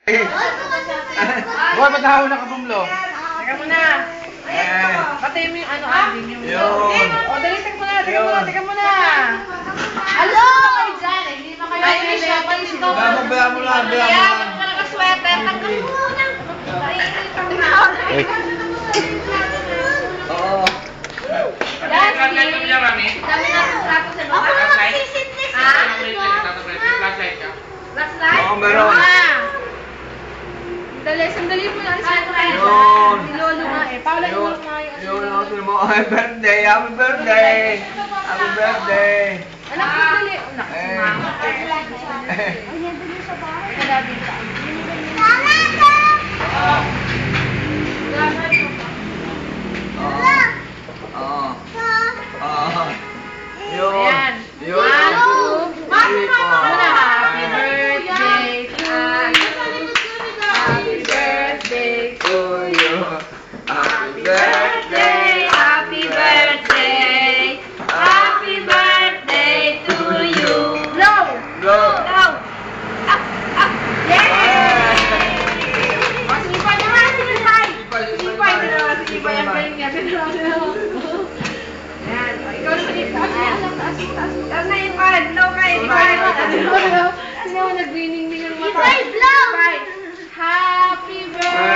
Boy, ba't nahawin na ka bumlo? Teka muna. Pati mo yung ano, ading yung... Yun. O, dali, teka muna. Hello! Kayo dyan, hindi naman kayo. Ay, siya, palis ko. Baya mo lang. Kaya, ba't ka naka-sweater? Tanggal mo muna. Oo. Dami natin trapo sa baba. Ako naman sisitlis. Last night? Oo, meron. Sandali mo lang. Yun. Si Lolo nga eh. Paula yung Lolo nga yung... Yun, ako mo. Happy birthday. Happy birthday. Happy birthday. Anak, sandali. Anak, si Mama. Oo. Oo. Yun. Ayan. Yun. 1, 2, 3, 4. Happy birthday to you. Happy birthday To you. Happy birthday. Happy birthday. Happy birthday to you. Blow! Go. Blow! Up! Up! Yay! O, sipay naman! Sipay! Sipay! Sipay ang galing niya. Yan. O, ikaw naman yung taas na ipad. Blow kayo. Sino mo nag-winning-ning ang mata? Sipay! Blow! Happy birthday!